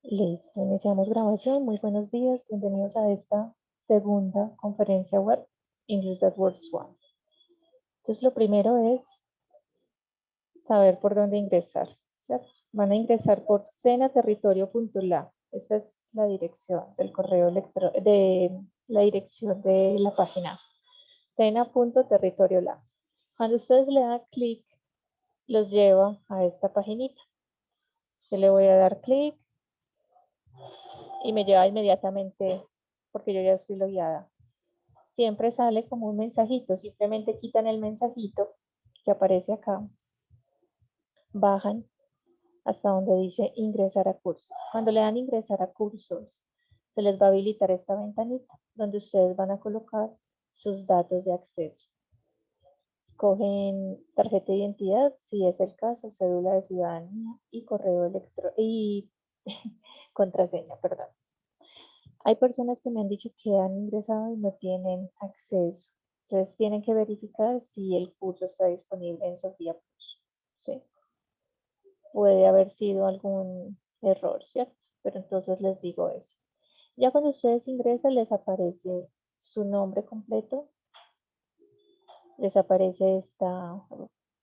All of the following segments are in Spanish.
Listo, iniciamos grabación. Muy buenos días, bienvenidos a esta segunda conferencia web, English That Works One. Entonces, lo primero es saber por dónde ingresar, ¿cierto? Van a ingresar por senaterritorio.la. Esta es la dirección del correo electrónico, de la dirección de la página, sena.territoriola. Cuando ustedes le dan clic, los lleva a esta paginita. Yo le voy a dar clic y me lleva inmediatamente, porque yo ya estoy logueada. Siempre sale como un mensajito, simplemente quitan el mensajito que aparece acá, bajan hasta donde dice ingresar a cursos. Cuando le dan ingresar a cursos, se les va a habilitar esta ventanita donde ustedes van a colocar sus datos de acceso. Escogen tarjeta de identidad, si es el caso, cédula de ciudadanía y correo electrónico y contraseña, perdón. Hay personas que me han dicho que han ingresado y no tienen acceso. Entonces tienen que verificar si el curso está disponible en Sofía Plus. ¿Sí? Puede haber sido algún error, ¿cierto? Pero entonces les digo eso. Ya cuando ustedes ingresan les aparece su nombre completo, les aparece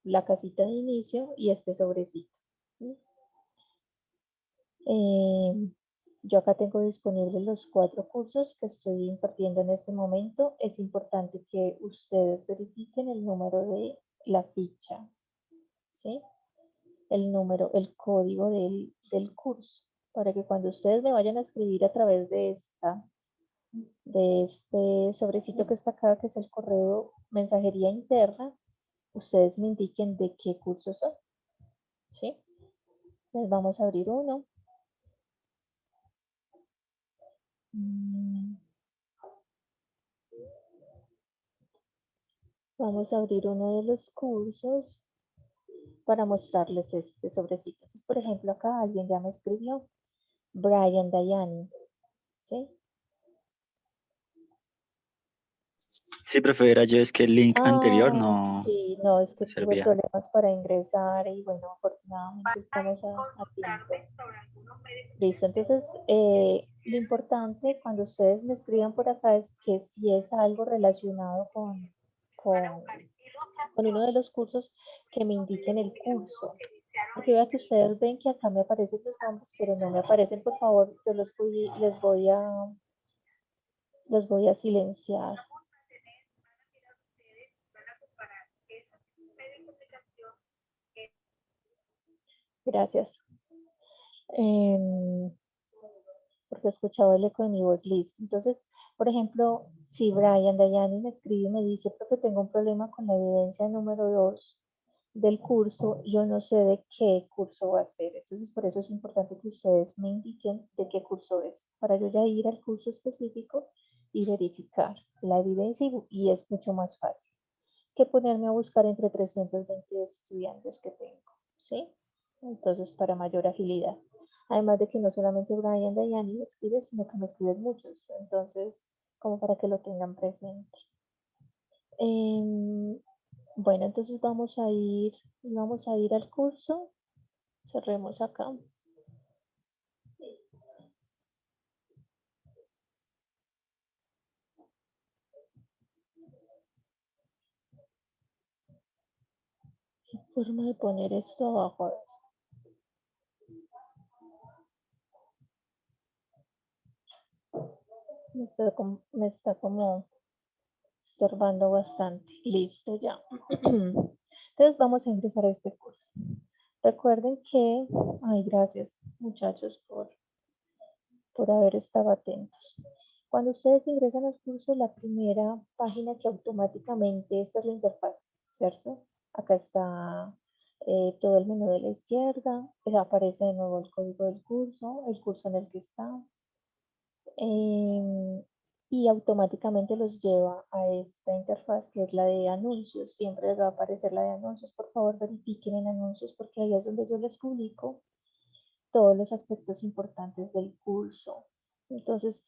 la casita de inicio y este sobrecito. ¿Sí? Yo acá tengo disponibles los 4 cursos que estoy impartiendo en este momento. Es importante que ustedes verifiquen el número de la ficha, ¿sí? El código del curso, para que cuando ustedes me vayan a escribir a través de este sobrecito que está acá, que es el correo mensajería interna, ustedes me indiquen de qué curso son, ¿sí? Entonces vamos a abrir uno. Vamos a abrir uno de los cursos para mostrarles este sobrecito. Entonces, por ejemplo, acá alguien ya me escribió, Brian Dayani, ¿sí? Sí, profe, era yo, es que el link anterior Ah, no sí, no, es que tuve servía. problemas para ingresar y bueno, afortunadamente estamos a tiempo. Listo, entonces lo importante cuando ustedes me escriban por acá es que si es algo relacionado con, con uno de los cursos, que me indiquen el curso. Porque vea que ustedes ven que acá me aparecen los nombres, pero no me aparecen, por favor, yo los voy a silenciar. Gracias. Porque he escuchado el eco de mi voz, listo. Entonces, por ejemplo, si Brian Dayani me escribe y me dice, porque tengo un problema con la evidencia número 2 del curso, yo no sé de qué curso va a ser. Entonces, por eso es importante que ustedes me indiquen de qué curso es, para yo ya ir al curso específico y verificar la evidencia y es mucho más fácil que ponerme a buscar entre 320 estudiantes que tengo, ¿sí? Entonces, para mayor agilidad. Además de que no solamente Brian Dayani me escribe, sino que me escriben muchos. Entonces, como para que lo tengan presente. Bueno, entonces vamos a ir al curso. Cerremos acá. Forma de poner esto abajo. Me está como estorbando bastante. Listo ya. Entonces vamos a ingresar a este curso. Recuerden que, ay, gracias muchachos por haber estado atentos. Cuando ustedes ingresan al curso, la primera página que automáticamente, esta es la interfaz, ¿cierto? Acá está todo el menú de la izquierda, aparece de nuevo el código del curso, el curso en el que está, y automáticamente los lleva a esta interfaz que es la de anuncios. Siempre les va a aparecer la de anuncios. Por favor, verifiquen en anuncios porque ahí es donde yo les publico todos los aspectos importantes del curso. Entonces,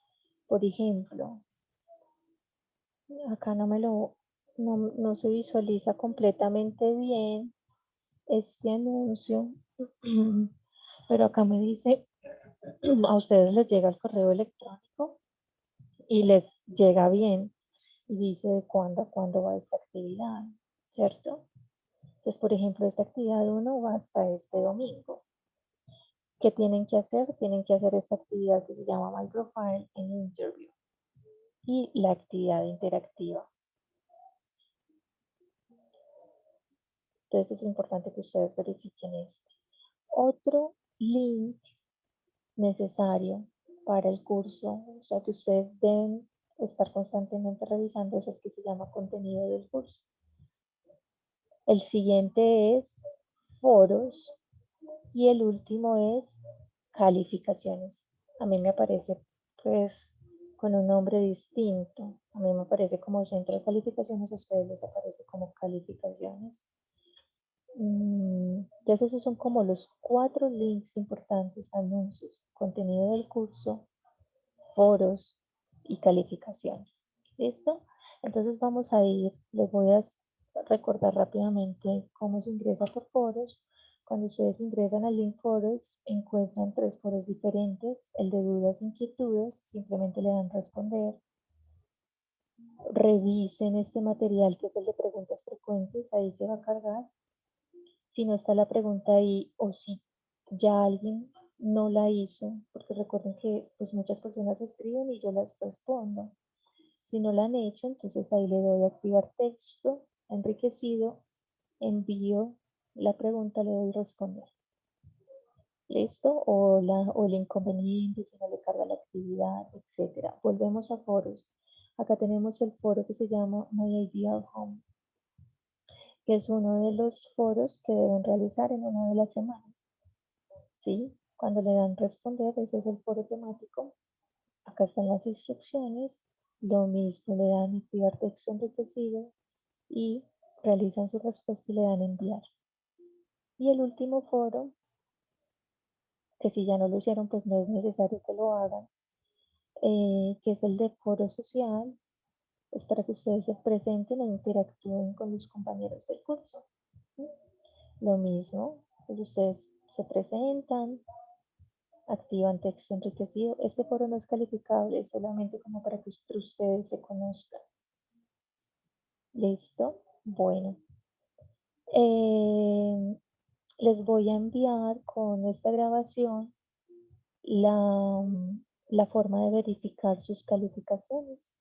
por ejemplo, acá no se visualiza completamente bien este anuncio, pero acá me dice a ustedes les llega el correo electrónico y les llega bien y dice de cuándo a cuándo va esta actividad, ¿cierto? Entonces, por ejemplo, esta actividad 1 va hasta este domingo. ¿Qué tienen que hacer? Tienen que hacer esta actividad que se llama My Profile en Interview y la actividad interactiva. Entonces es importante que ustedes verifiquen esto. Otro link necesario para el curso, o sea que ustedes deben estar constantemente revisando, es el que se llama contenido del curso. El siguiente es foros y el último es calificaciones. A mí me aparece pues con un nombre distinto. A mí me aparece como centro de calificaciones, a ustedes les aparece como calificaciones. Entonces esos son como los 4 links importantes: anuncios, contenido del curso, foros y calificaciones. ¿Listo? Entonces vamos a ir, les voy a recordar rápidamente cómo se ingresa por foros. Cuando ustedes ingresan al link foros, encuentran 3 foros diferentes: el de dudas e inquietudes, simplemente le dan responder. Revisen este material que es el de preguntas frecuentes, ahí se va a cargar. Si no está la pregunta ahí o si ya alguien no la hizo, porque recuerden que pues muchas personas escriben y yo las respondo. Si no la han hecho, entonces ahí le doy a activar texto enriquecido, envío la pregunta, le doy responder. ¿Listo? O el inconveniente, si no le carga la actividad, etcétera. Volvemos a foros. Acá tenemos el foro que se llama My Ideal Home, que es uno de los foros que deben realizar en una de las semanas. ¿Sí? Cuando le dan responder, ese es el foro temático. Acá están las instrucciones. Lo mismo, le dan activar texto enriquecido y realizan su respuesta y le dan enviar. Y el último foro, que si ya no lo hicieron, pues no es necesario que lo hagan, que es el de foro social, es para que ustedes se presenten e interactúen con los compañeros del curso. ¿Sí? Lo mismo, pues ustedes se presentan, activan texto enriquecido. Este foro no es calificable, es solamente como para que ustedes se conozcan. ¿Listo? Bueno. Les voy a enviar con esta grabación la forma de verificar sus calificaciones.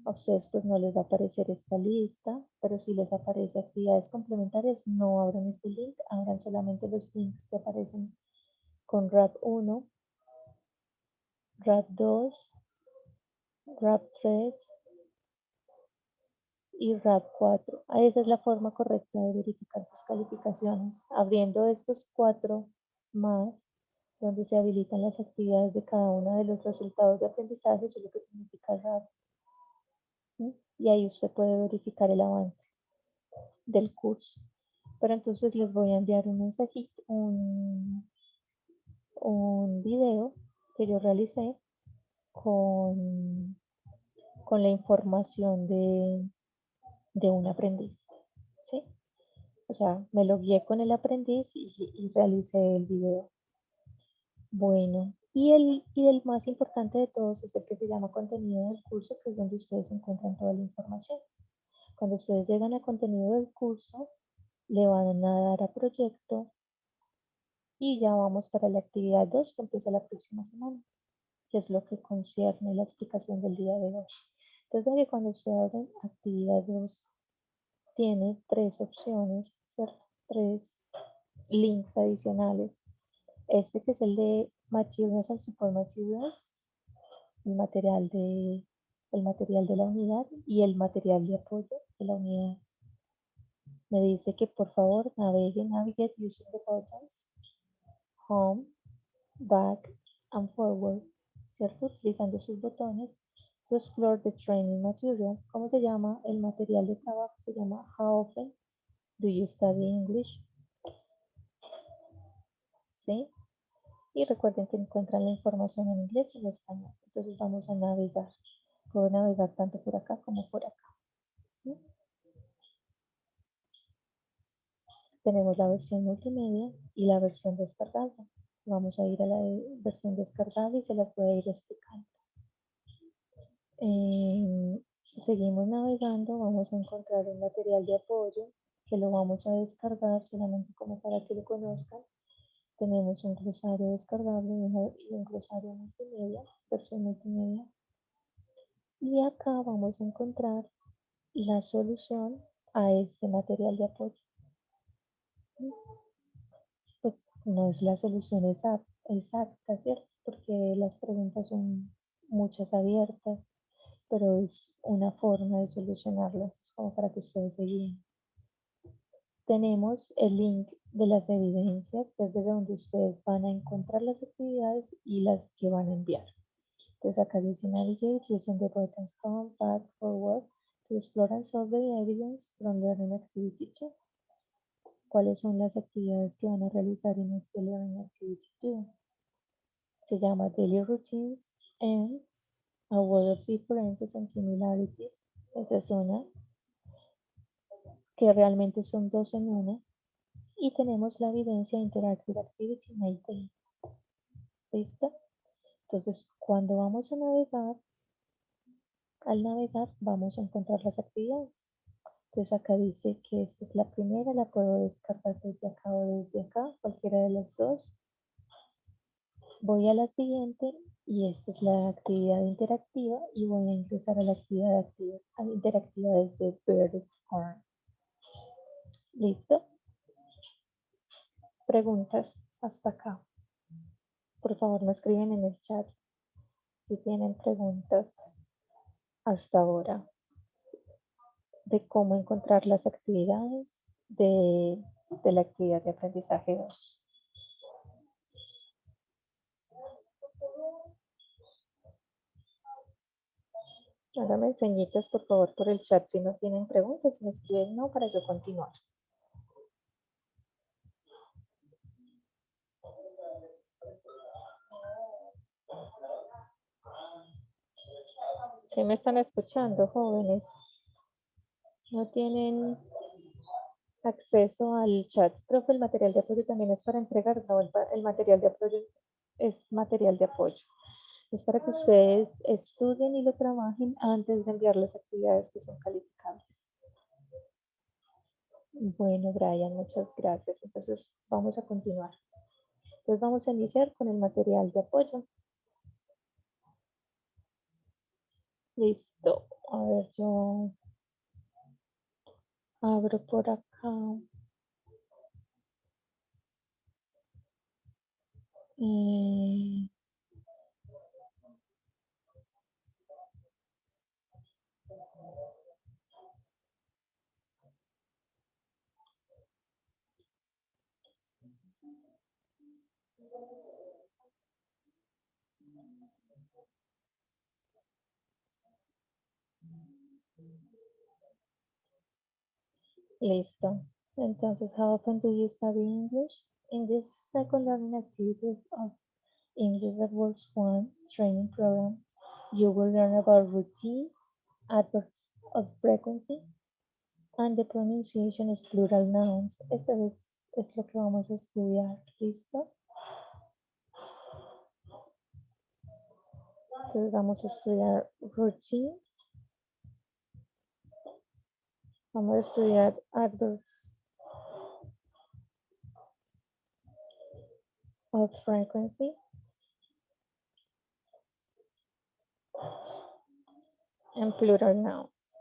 A ustedes pues no les va a aparecer esta lista, pero si les aparece actividades complementarias, no abran este link, abran solamente los links que aparecen con RAP 1, RAP 2, RAP 3 y RAP 4. Esa es la forma correcta de verificar sus calificaciones. Abriendo estos 4 más, donde se habilitan las actividades de cada uno de los resultados de aprendizaje, eso es lo que significa RAP. ¿Sí? Y ahí usted puede verificar el avance del curso. Pero entonces les voy a enviar un mensajito, un video que yo realicé con, con la información de un aprendiz. ¿Sí? O sea, me lo guié con el aprendiz y realicé el video. Bueno, y el más importante de todos es el que se llama contenido del curso, que es donde ustedes encuentran toda la información. Cuando ustedes llegan a contenido del curso, le van a dar a proyecto y ya vamos para la actividad 2 que empieza la próxima semana, que es lo que concierne la explicación del día de hoy. Entonces, que cuando usted abre actividad 2, tiene 3 opciones, ¿cierto? 3 links adicionales. Este que es el de Materials and Support Materials, el material de la unidad y el material de apoyo de la unidad. Me dice que por favor navigate using the buttons Home, Back and Forward, ¿cierto? Utilizando sus botones to explore the training material. ¿Cómo se llama el material de trabajo? Se llama How often do you study English? ¿Sí? Y recuerden que encuentran la información en inglés y en español. Entonces vamos a navegar. Puedo navegar tanto por acá como por acá. ¿Sí? Tenemos la versión multimedia y la versión descargada. Vamos a ir a la versión descargable y se las voy a ir explicando. Seguimos navegando, vamos a encontrar un material de apoyo que lo vamos a descargar solamente como para que lo conozcan. Tenemos un glosario descargable y un glosario multimedia, versión multimedia. Y acá vamos a encontrar la solución a este material de apoyo. Pues no es la solución exacta, ¿cierto? Porque las preguntas son muchas abiertas, pero es una forma de solucionarlo, como para que ustedes se guíen. Tenemos el link de las evidencias, que es desde donde ustedes van a encontrar las actividades y las que van a enviar. Entonces acá dice navigate using the buttons home, back, forward to explore and solve the evidence from learning activity 2. ¿Cuáles son las actividades que van a realizar en este learning activity 2? Se llama daily routines and aware of differences and similarities. Esta es una que realmente son dos en una. Y tenemos la evidencia interactive activity maintain. ¿Listo? Entonces, cuando vamos a navegar, al navegar vamos a encontrar las actividades. Entonces acá dice que esta es la primera, la puedo descargar desde acá o desde acá, cualquiera de las dos. Voy a la siguiente y esta es la actividad interactiva y voy a ingresar a la actividad interactiva desde Bird's Horn. ¿Listo? Preguntas hasta acá. Por favor, me escriben en el chat si tienen preguntas hasta ahora de cómo encontrar las actividades de la actividad de aprendizaje 2. Háganme señitas por favor por el chat si no tienen preguntas, me escriben no para yo continuar. ¿Sí me están escuchando, jóvenes? ¿No tienen acceso al chat? Profe, el material de apoyo también es para entregar. No, el material de apoyo es material de apoyo. Es para que ustedes estudien y lo trabajen antes de enviar las actividades que son calificables. Bueno, Brian, muchas gracias. Entonces, vamos a continuar. Entonces, vamos a iniciar con el material de apoyo. Listo. A ver, yo abro por acá. Listo. Entonces, how often do you study English? In this second learning activity of English that Works 1 training program, you will learn about routines, adverbs of frequency, and the pronunciation of plural nouns. Esto es lo que vamos a estudiar. ¿Listo? Entonces vamos a estudiar routines. Vamos a estudiar adverbs of frequency. And plural nouns.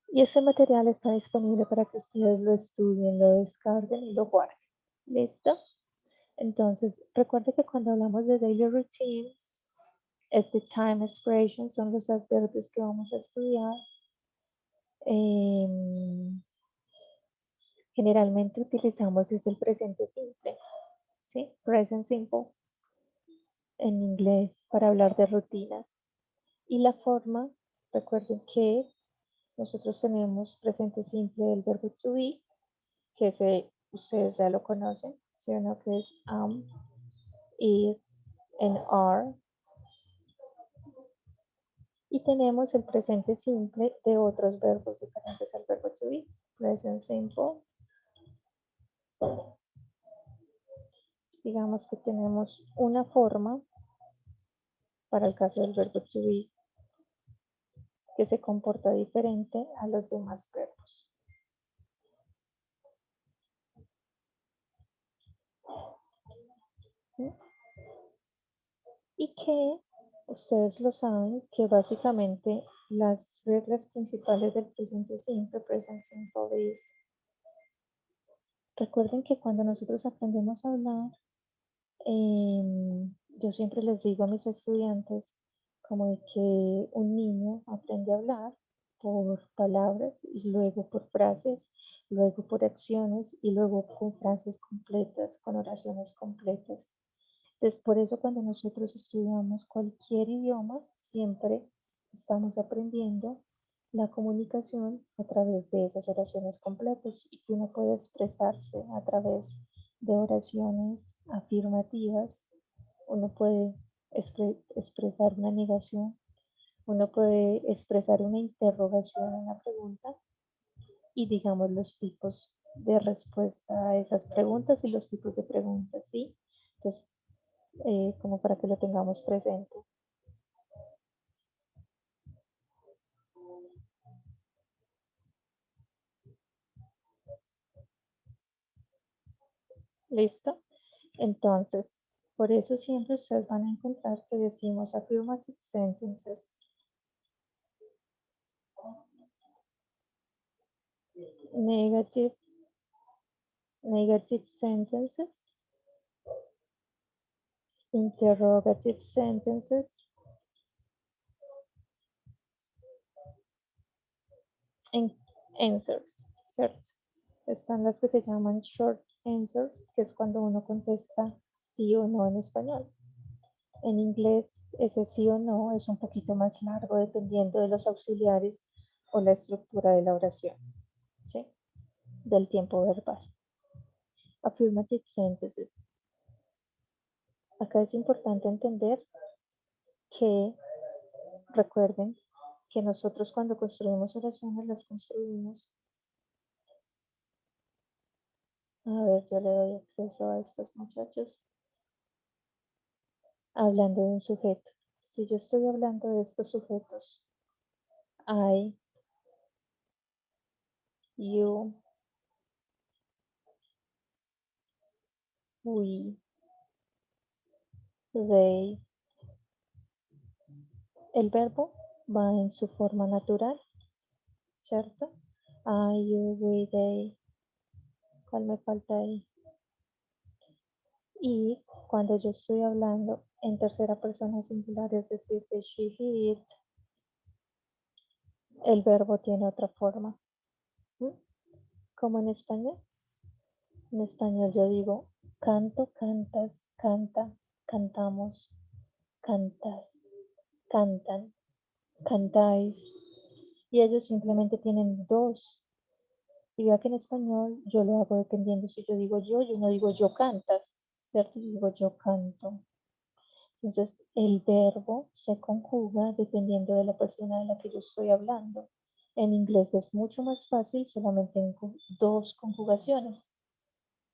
Y este material está disponible para que ustedes lo estudien, lo descarguen y lo guarden. ¿Listo? Entonces, recuerden que cuando hablamos de daily routines, este time expression son los adverbios que vamos a estudiar. Generalmente utilizamos el presente simple, ¿sí? Present simple en inglés para hablar de rutinas. Y la forma, recuerden que nosotros tenemos presente simple del verbo to be, que ustedes ya lo conocen, ¿sí o no? Que es am, is, and are. Y tenemos el presente simple de otros verbos diferentes al verbo to be. Present simple. Digamos que tenemos una forma para el caso del verbo to be que se comporta diferente a los demás verbos. ¿Sí? Y que ustedes lo saben, que básicamente las reglas principales del presente simple, present simple es, recuerden que cuando nosotros aprendemos a hablar, yo siempre les digo a mis estudiantes como de que un niño aprende a hablar por palabras y luego por frases, luego por acciones y luego con frases completas, con oraciones completas. Entonces, por eso cuando nosotros estudiamos cualquier idioma, siempre estamos aprendiendo la comunicación a través de esas oraciones completas y que uno puede expresarse a través de oraciones afirmativas, uno puede expresar una negación, uno puede expresar una interrogación, una pregunta y digamos los tipos de respuesta a esas preguntas y los tipos de preguntas, ¿sí? Entonces, como para que lo tengamos presente. ¿Listo? Entonces, por eso siempre ustedes van a encontrar que decimos affirmative sentences, negative sentences, interrogative sentences, and answers, ¿cierto? Están las que se llaman short answers, que es cuando uno contesta sí o no en español. En inglés, ese sí o no es un poquito más largo dependiendo de los auxiliares o la estructura de la oración, ¿sí? Del tiempo verbal. Affirmative sentences. Acá es importante entender que recuerden que nosotros cuando construimos oraciones las construimos. A ver, yo le doy acceso a estos muchachos. Hablando de un sujeto. Si yo estoy hablando de estos sujetos, I, you, we, they, el verbo va en su forma natural, ¿cierto? I, you, we, they. ¿Cuál me falta ahí? Y cuando yo estoy hablando en tercera persona singular, es decir, de she, he, it, el verbo tiene otra forma. ¿Mm? Como en español. En español yo digo canto, cantas, canta, cantamos, cantas, cantan, cantáis. Y ellos simplemente tienen dos. Y vea que en español yo lo hago dependiendo si yo digo yo no digo yo cantas, ¿cierto? Yo digo yo canto. Entonces, el verbo se conjuga dependiendo de la persona de la que yo estoy hablando. En inglés es mucho más fácil, solamente en dos conjugaciones.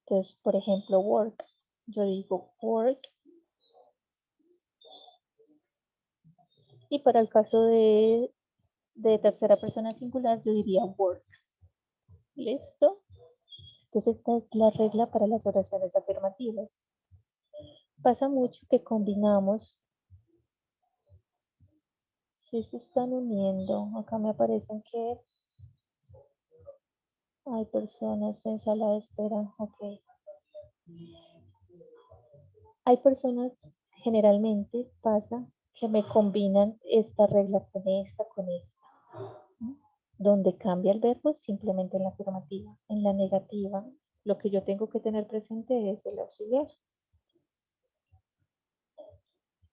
Entonces, por ejemplo, work. Yo digo work. Y para el caso de tercera persona singular, yo diría works. ¿Listo? Entonces, esta es la regla para las oraciones afirmativas. Pasa mucho que combinamos. Si se están uniendo, acá me aparecen que hay personas en sala de espera, ok. Hay personas, generalmente pasa que me combinan esta regla con esta, ¿no? Donde cambia el verbo es simplemente en la afirmativa. En la negativa, lo que yo tengo que tener presente es el auxiliar.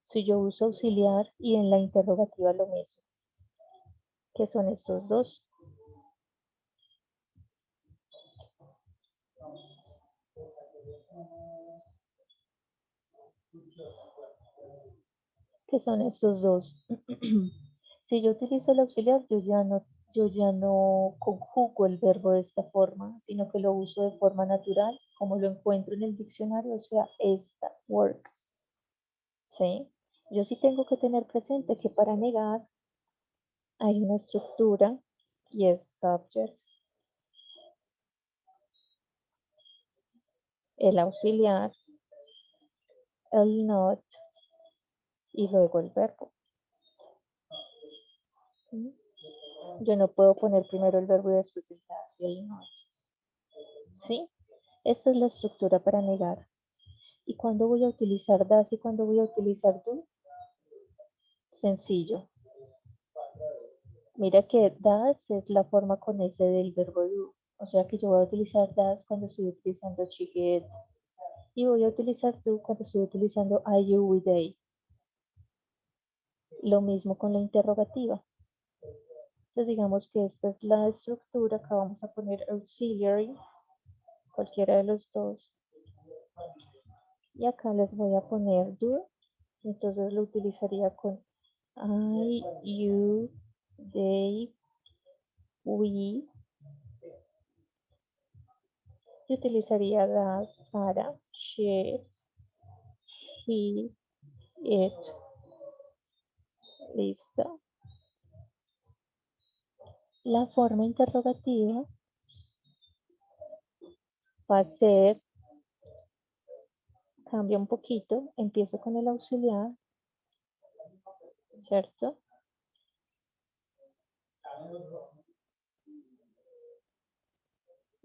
Si yo uso auxiliar y en la interrogativa lo mismo, que son estos dos. Que son estos dos. Si yo utilizo el auxiliar, yo ya no conjugo el verbo de esta forma, sino que lo uso de forma natural, como lo encuentro en el diccionario, o sea, esta, work. ¿Sí? Yo sí tengo que tener presente que para negar hay una estructura y es subject, el auxiliar, el not y luego el verbo. ¿Sí? Yo no puedo poner primero el verbo y después el das y el not. ¿Sí? Esta es la estructura para negar. ¿Y cuándo voy a utilizar das y cuándo voy a utilizar do? Sencillo. Mira que das es la forma con S del verbo do. O sea que yo voy a utilizar das cuando estoy utilizando she, get. Y voy a utilizar do cuando estoy utilizando I, you, we, they. Lo mismo con la interrogativa. Entonces digamos que esta es la estructura. Acá vamos a poner auxiliary, cualquiera de los dos. Y acá les voy a poner do. Entonces lo utilizaría con I, you, they, we. Y utilizaría das para she, he, it. Listo. La forma interrogativa va a ser, cambia un poquito, empiezo con el auxiliar, ¿cierto?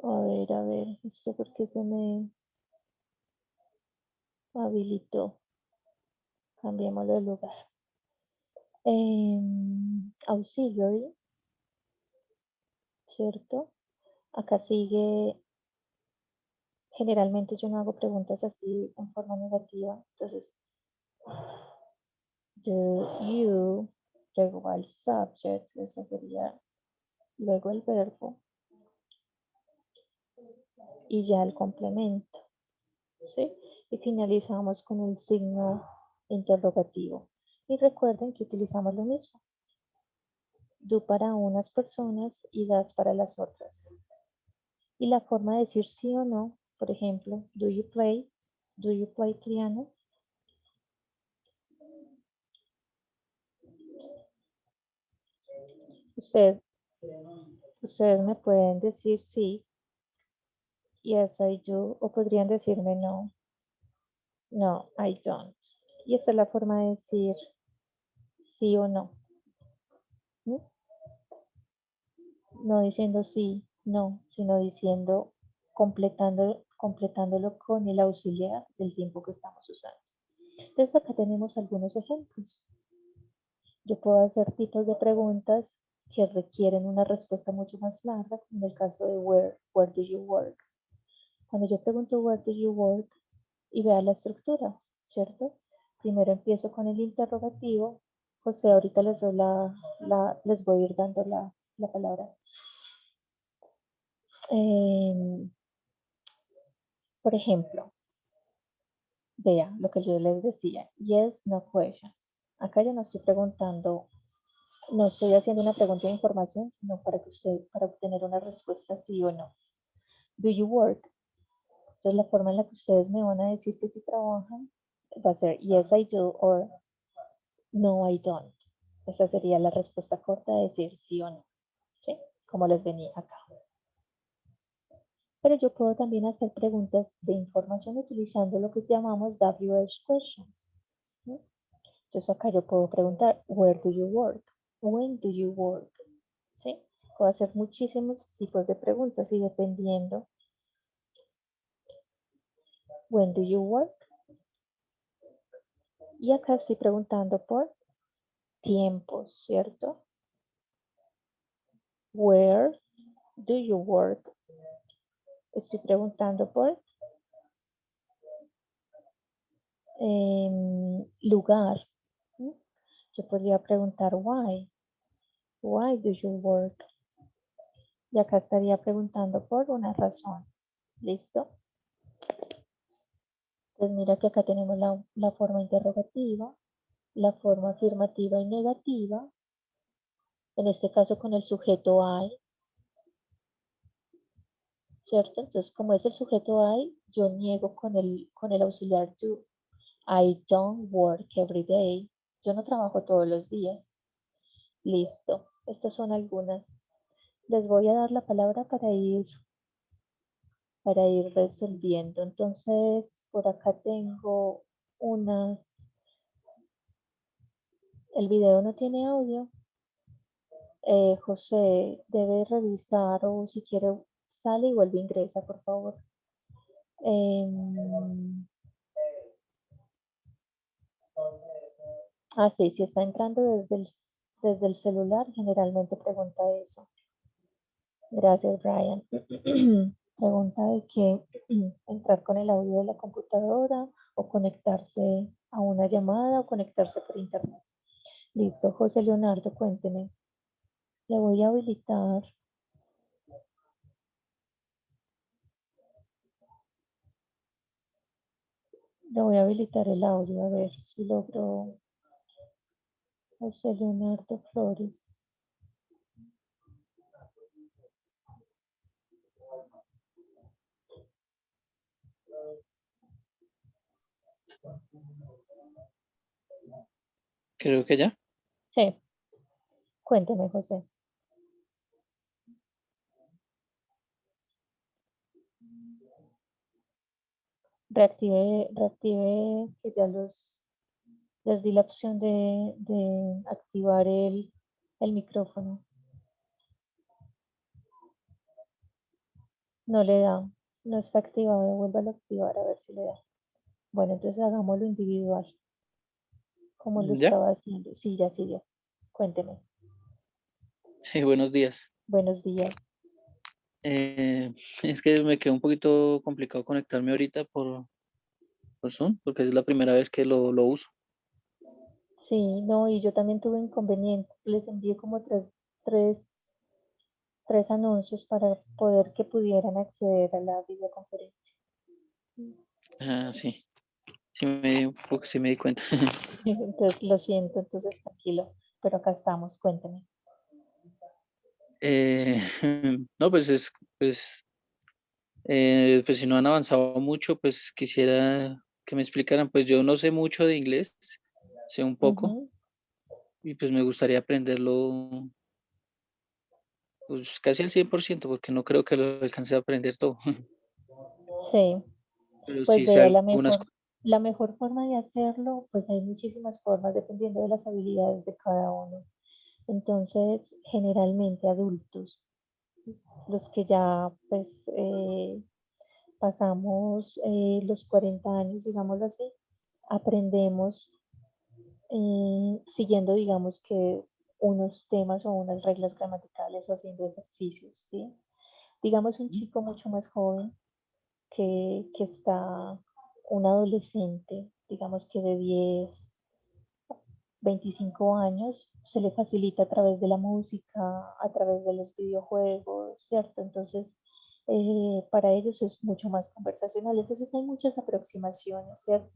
A ver, esto porque se me habilitó. Cambiémoslo de lugar. Auxiliary, ¿cierto? Acá sigue, generalmente yo no hago preguntas así en forma negativa, entonces, do you, luego al subject, esa sería luego el verbo, y ya el complemento, ¿sí? Y finalizamos con el signo interrogativo. Y recuerden que utilizamos lo mismo. Do para unas personas y das para las otras. Y la forma de decir sí o no, por ejemplo, do you play? Do you play piano? Ustedes, ustedes me pueden decir sí, yes I do, o podrían decirme no, no I don't. Y esa es la forma de decir sí o no. ¿Mm? No diciendo sí, no, sino diciendo, completándolo con el auxiliar del tiempo que estamos usando. Entonces acá tenemos algunos ejemplos. Yo puedo hacer tipos de preguntas que requieren una respuesta mucho más larga, como en el caso de where do you work. Cuando yo pregunto where do you work y vea la estructura, ¿cierto? Primero empiezo con el interrogativo. José, ahorita les doy les voy a ir dando la palabra. Por ejemplo, vea lo que yo les decía, yes, no questions. Acá yo no estoy preguntando, no estoy haciendo una pregunta de información, sino para obtener una respuesta sí o no. Do you work? Entonces la forma en la que ustedes me van a decir que si trabajan va a ser yes I do or no I don't. Esa sería la respuesta corta de decir sí o no, ¿sí? Como les venía acá. Pero yo puedo también hacer preguntas de información utilizando lo que llamamos WH questions. ¿Sí? Entonces acá yo puedo preguntar, where do you work? When do you work? ¿Sí? Puedo hacer muchísimos tipos de preguntas y dependiendo, when do you work? Y acá estoy preguntando por tiempos, ¿cierto? Where do you work? Estoy preguntando por lugar. ¿Sí? Yo podría preguntar why. Why do you work? Y acá estaría preguntando por una razón. ¿Listo? Entonces mira que acá tenemos la forma interrogativa, la forma afirmativa y negativa, En este caso con el sujeto I, ¿cierto? Entonces, como es el sujeto I, yo niego con el auxiliar do. I don't work every day. Yo no trabajo todos los días. Listo. Estas son algunas. Les voy a dar la palabra para ir resolviendo. Entonces, por acá tengo unas. El video no tiene audio. José debe revisar o si quiere sale y vuelve a ingresa, por favor. Sí, si está entrando desde el celular, generalmente pregunta eso. Gracias, Brian. Pregunta de que entrar con el audio de la computadora o conectarse a una llamada o conectarse por internet. Listo, José Leonardo, cuénteme. Le voy a habilitar. Le voy a habilitar el audio a ver si logro. José Leonardo Flores. Creo que ya. Sí, cuénteme, José. Reactive que ya les di la opción de activar el micrófono. No le da, no está activado, vuélvalo a activar a ver si le da. Bueno, entonces hagámoslo individual, como lo ¿Ya? estaba haciendo. Sí, ya siguió. Cuénteme. Sí, buenos días. Buenos días. Es que me quedó un poquito complicado conectarme ahorita por Zoom, porque es la primera vez que lo uso. Sí, no, y yo también tuve inconvenientes. Les envié como tres anuncios para poder que pudieran acceder a la videoconferencia. Sí, sí me di cuenta. Entonces, lo siento, entonces tranquilo, pero acá estamos, cuéntame. Eh, no, pues si no han avanzado mucho, pues quisiera que me explicaran. Pues yo no sé mucho de inglés, sé un poco, Ujú. y pues me gustaría aprenderlo pues casi al 100% porque no creo que lo alcance a aprender todo. Sí, Pero pues sí sé vea algunas cosas. la mejor forma de hacerlo, pues hay muchísimas formas dependiendo de las habilidades de cada uno. Entonces, generalmente adultos, los que ya pues pasamos los 40 años, digámoslo así, aprendemos siguiendo, digamos que unos temas o unas reglas gramaticales o haciendo ejercicios, ¿sí? Digamos un chico mucho más joven que está, un adolescente, digamos que de 10 25 años, se le facilita a través de la música, a través de los videojuegos, ¿cierto? Entonces, para ellos es mucho más conversacional. Entonces, hay muchas aproximaciones, ¿cierto?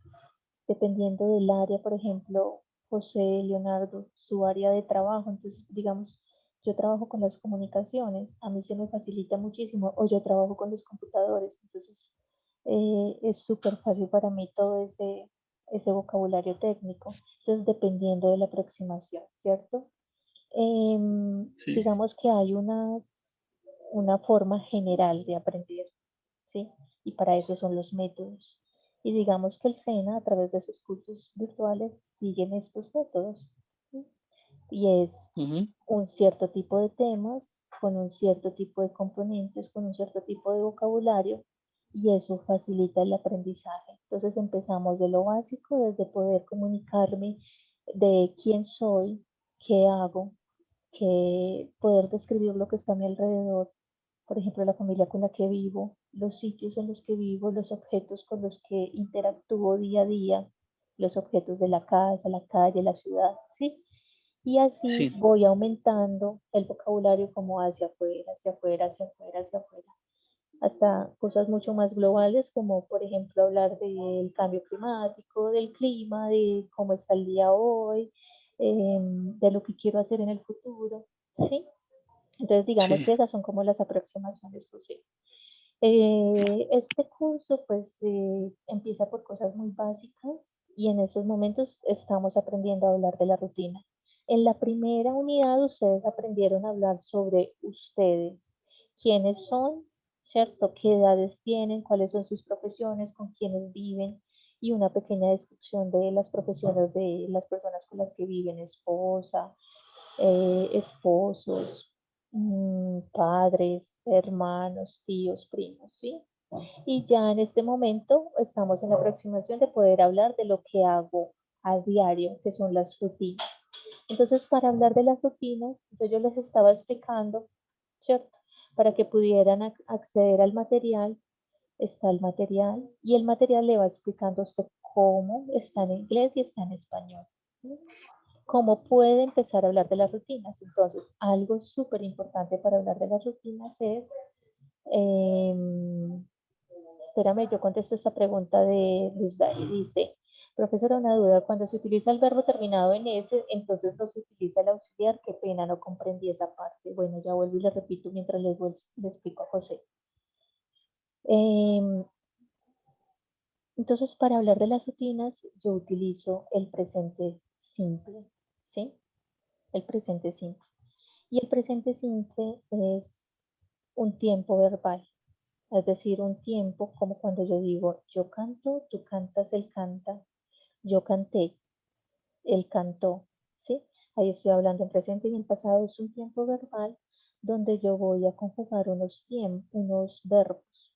Dependiendo del área, por ejemplo, José Leonardo, su área de trabajo. Entonces, digamos, yo trabajo con las comunicaciones, a mí se me facilita muchísimo, o yo trabajo con los computadores, entonces es súper fácil para mí todo ese vocabulario técnico. Entonces, dependiendo de la aproximación, ¿cierto? Sí. Digamos que hay una forma general de aprender, ¿sí? Y para eso son los métodos. Y digamos que el SENA, a través de sus cursos virtuales, siguen estos métodos. ¿Sí? Y es Ujú. un cierto tipo de temas, con un cierto tipo de componentes, con un cierto tipo de vocabulario, y eso facilita el aprendizaje. Entonces empezamos de lo básico, desde poder comunicarme de quién soy, qué hago, que poder describir lo que está a mi alrededor, por ejemplo, la familia con la que vivo, los sitios en los que vivo, los objetos con los que interactúo día a día, los objetos de la casa, la calle, la ciudad, ¿sí? Y así Sí. voy aumentando el vocabulario como hacia afuera, hacia afuera, hacia afuera, hacia afuera, hasta cosas mucho más globales como por ejemplo hablar del cambio climático, del clima, de cómo está el día hoy, de lo que quiero hacer en el futuro. ¿sí? Entonces, digamos Sí. que esas son como las aproximaciones posibles. Este curso, pues, empieza por cosas muy básicas y en esos momentos estamos aprendiendo a hablar de la rutina. En la primera unidad, ustedes aprendieron a hablar sobre ustedes, quiénes son, ¿cierto? ¿Qué edades tienen? ¿Cuáles son sus profesiones? ¿Con quiénes viven? Y una pequeña descripción de las profesiones de las personas con las que viven, esposa, esposos, padres, hermanos, tíos, primos, ¿sí? Y ya en este momento estamos en la aproximación de poder hablar de lo que hago a diario, que son las rutinas. Entonces, para hablar de las rutinas, yo les estaba explicando, ¿cierto? Para que pudieran acceder al material, está el material y el material le va explicando a usted cómo está en inglés y está en español. ¿Sí? ¿Cómo puede empezar a hablar de las rutinas? Entonces, algo súper importante para hablar de las rutinas es, espérame, yo contesto esta pregunta de Luz Dari. Dice, profesora, una duda, cuando se utiliza el verbo terminado en S, entonces no se utiliza el auxiliar, qué pena, no comprendí esa parte. Bueno, ya vuelvo y le repito mientras le explico a José. Entonces, para hablar de las rutinas, yo utilizo el presente simple, ¿sí? El presente simple. Y el presente simple es un tiempo verbal, es decir, un tiempo como cuando yo digo yo canto, tú cantas, él canta, yo canté, él cantó, ¿sí? Ahí estoy hablando en presente y en pasado es un tiempo verbal donde yo voy a conjugar unos verbos.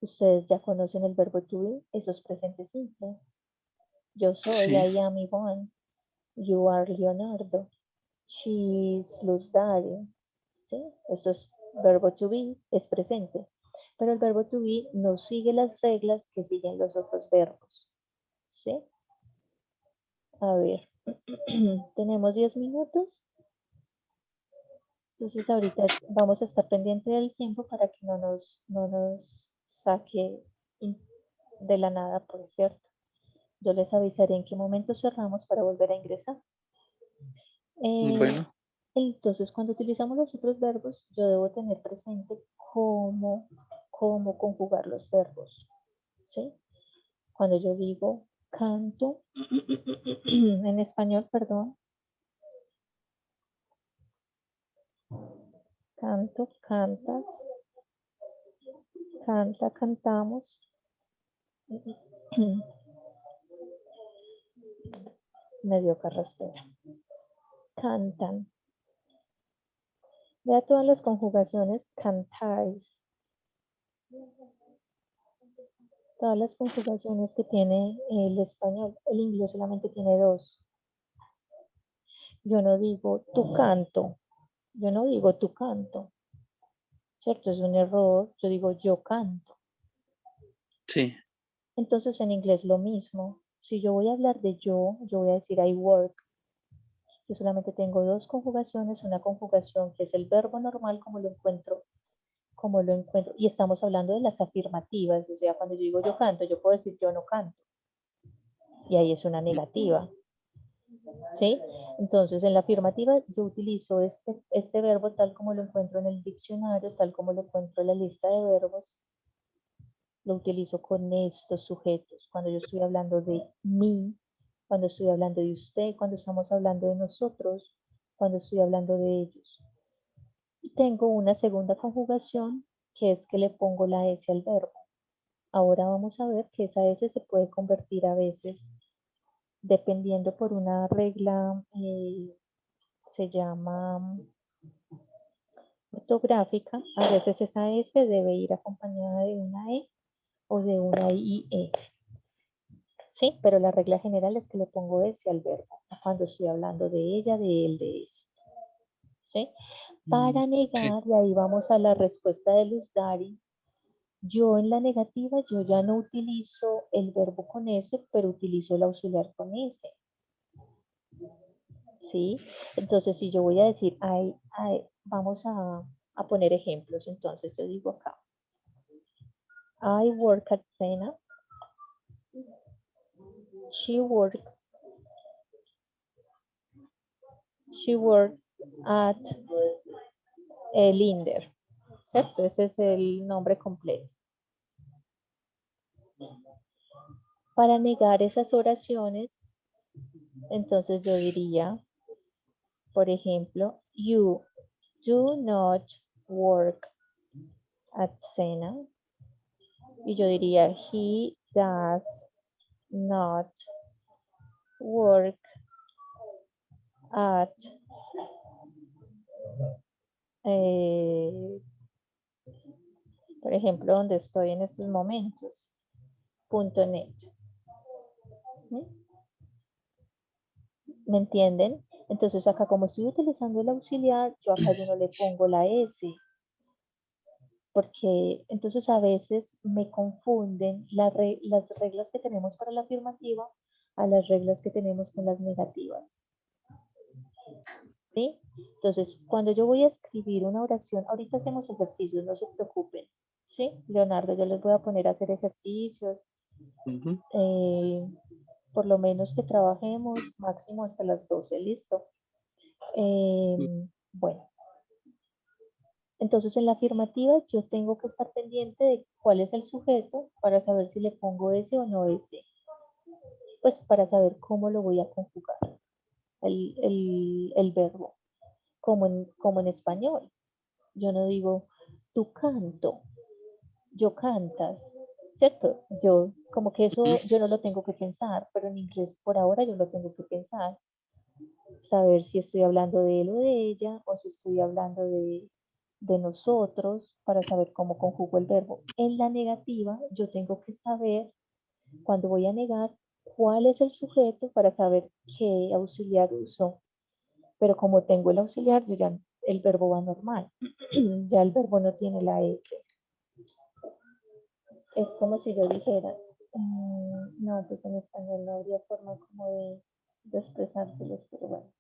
Ustedes ya conocen el verbo to be, eso es presente simple. Yo soy, Sí. I am Ivonne, you are Leonardo, she is Luz Dari, ¿sí? Esto es verbo to be, es presente. Pero el verbo to be no sigue las reglas que siguen los otros verbos, ¿sí? A ver, tenemos 10 minutos. Entonces ahorita vamos a estar pendiente del tiempo para que no nos saque de la nada, por cierto. Yo les avisaré en qué momento cerramos para volver a ingresar. Bueno, Entonces, cuando utilizamos los otros verbos, yo debo tener presente cómo conjugar los verbos, ¿sí? Cuando yo digo canto, en español, perdón, canto, cantas, canta, cantamos, me dio carraspera, cantan. Vea todas las conjugaciones, cantáis, todas las conjugaciones que tiene el español. El inglés solamente tiene dos. Yo no digo tu canto, yo no digo tu canto, ¿cierto? Es un error, yo digo yo canto. sí. Entonces en inglés lo mismo. Si yo voy a hablar de yo voy a decir I work. Yo solamente tengo dos conjugaciones, una conjugación que es el verbo normal como lo encuentro, y estamos hablando de las afirmativas, o sea, cuando yo digo yo canto, yo puedo decir yo no canto, y ahí es una negativa, ¿sí? Entonces, en la afirmativa yo utilizo este verbo tal como lo encuentro en el diccionario, tal como lo encuentro en la lista de verbos, lo utilizo con estos sujetos. Cuando yo estoy hablando de mí, cuando estoy hablando de usted, cuando estamos hablando de nosotros, cuando estoy hablando de ellos. Y tengo una segunda conjugación que es que le pongo la S al verbo. Ahora vamos a ver que esa S se puede convertir a veces, dependiendo por una regla, se llama ortográfica, a veces esa S debe ir acompañada de una E o de una IE. Sí, pero la regla general es que le pongo S al verbo cuando estoy hablando de ella, de él, de esto. ¿Sí? Para Sí. negar, y ahí vamos a la respuesta de Luz Dari, yo en la negativa, yo ya no utilizo el verbo con S, pero utilizo el auxiliar con S. ¿Sí? Entonces, si yo voy a decir, vamos a poner ejemplos, entonces yo digo acá, I work at Sena, she works She works at Linder, ¿cierto? Ese es el nombre completo. Para negar esas oraciones, entonces yo diría, por ejemplo, you do not work at Sena. Y yo diría, he does not work at por ejemplo, donde estoy en estos momentos, .net. ¿Me entienden? Entonces acá como estoy utilizando el auxiliar, yo acá yo no le pongo la S, porque entonces a veces me confunden las reglas que tenemos para la afirmativa a las reglas que tenemos con las negativas. ¿Sí? Entonces, cuando yo voy a escribir una oración, ahorita hacemos ejercicios, no se preocupen. ¿Sí? Leonardo, yo les voy a poner a hacer ejercicios. Por lo menos que trabajemos máximo hasta las 12, listo. Bueno, entonces en la afirmativa yo tengo que estar pendiente de cuál es el sujeto para saber si le pongo ese o no ese. Pues para saber cómo lo voy a conjugar, el verbo, como en español. Yo no digo tú canto, yo cantas, ¿cierto? Yo, como que eso yo no lo tengo que pensar, pero en inglés por ahora yo lo tengo que pensar. Saber si estoy hablando de él o de ella, o si estoy hablando de nosotros, para saber cómo conjugo el verbo. En la negativa, yo tengo que saber, cuando voy a negar, cuál es el sujeto para saber qué auxiliar uso. Pero como tengo el auxiliar, yo ya el verbo va normal. Ya el verbo no tiene la S. Es como si yo dijera, no, pues en español no habría forma como de expresárselos, pero bueno,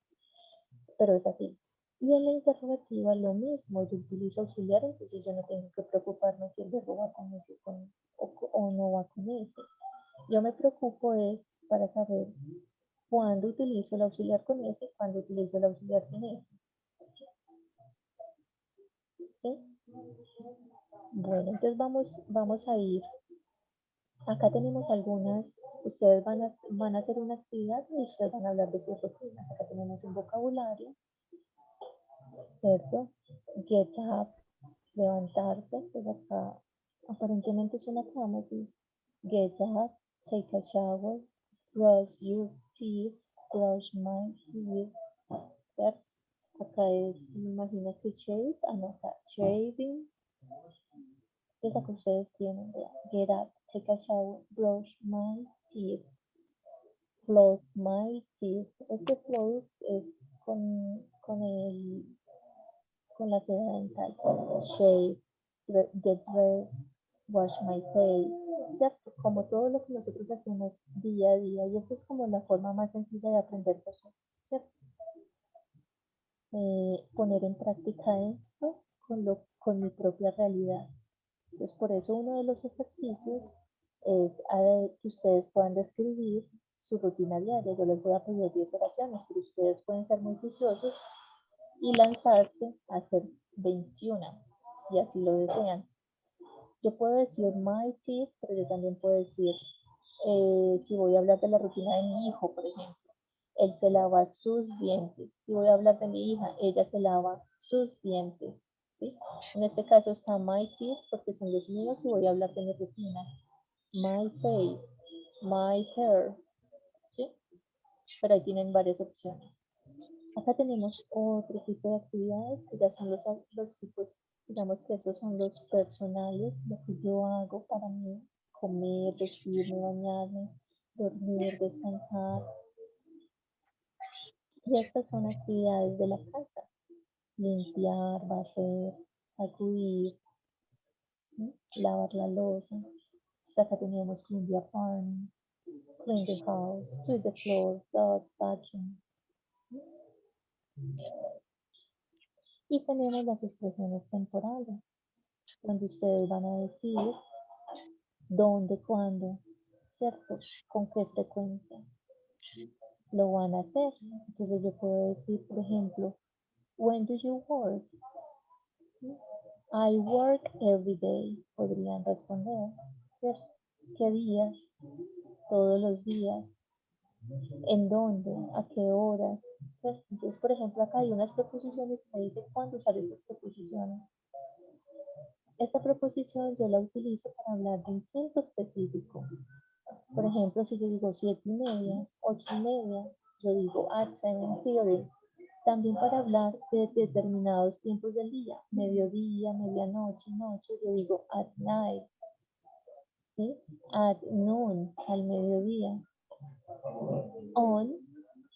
pero es así. Y en la interrogativa lo mismo, yo utilizo auxiliar, entonces yo no tengo que preocuparme si el verbo va con ese o no va con ese. Yo me preocupo es para saber cuándo utilizo el auxiliar con ese, cuándo utilizo el auxiliar sin ese. ¿Sí? Bueno, entonces vamos a ir. Acá tenemos algunas, ustedes van a hacer una actividad y ustedes van a hablar de sus rutinas. Acá tenemos un vocabulario, ¿cierto? Get up, levantarse, pues acá aparentemente es una cama, ¿sí? Get up, take a shower, brush your teeth, brush my teeth, ¿cierto? Acá es, me imagino que shave, acá, shaving. Entonces acá ustedes tienen, get up, take a shower, brush my teeth, floss my teeth. Este floss es con la seda dental. Shave, get dressed, wash my face. ¿Cierto? Como todo lo que nosotros hacemos día a día. Y esta es como la forma más sencilla de aprender cosas. ¿Cierto? Poner en práctica esto con mi propia realidad. Entonces, por eso uno de los ejercicios es que ustedes puedan describir su rutina diaria. Yo les voy a pedir 10 oraciones, pero ustedes pueden ser muy juiciosos y lanzarse a hacer 21, si así lo desean. Yo puedo decir my teeth, pero yo también puedo decir, si voy a hablar de la rutina de mi hijo, por ejemplo, él se lava sus dientes. Si voy a hablar de mi hija, ella se lava sus dientes. ¿Sí? En este caso está my teeth porque son los míos y voy a hablar de mi rutina. My face, my hair. ¿Sí? Pero ahí tienen varias opciones. Acá tenemos otro tipo de actividades que ya son los tipos, digamos que esos son los personales, lo que yo hago para mí, comer, vestirme, bañarme, dormir, descansar. Y estas son actividades de la casa, limpiar, barrer, sacudir, ¿sí? Lavar la loza. Entonces acá tenemos clean the apartment, clean the house, sweep the floor, dust, vacuum. Y tenemos las expresiones temporales, donde ustedes van a decir dónde, cuándo, ¿cierto? Con qué frecuencia. lo van a hacer. Entonces yo puedo decir, por ejemplo, when do you work? I work every day. Podrían responder, ¿cierto? ¿Qué día? Todos los días. ¿En dónde? ¿A qué horas? ¿Cierto? Entonces, por ejemplo, acá hay unas preposiciones que me dicen cuándo usar estas preposiciones. Esta preposición yo la utilizo para hablar de un tiempo específico. Por ejemplo, si yo digo 7:30, 8:30, yo digo at 7:30. También para hablar de determinados tiempos del día, mediodía, medianoche, noche, yo digo at night, ¿sí? At noon, al mediodía. On,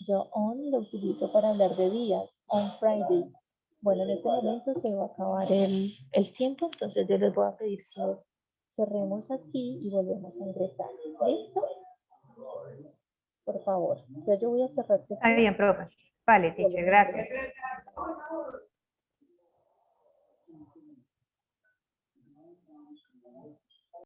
yo on lo utilizo para hablar de días, on Friday. Bueno, en este momento se va a acabar el tiempo, entonces yo les voy a pedir que cerremos aquí y volvemos a ingresar. ¿Listo? Por favor. Entonces yo voy a cerrar Está sesión. bien, profe. Vale, teacher, gracias.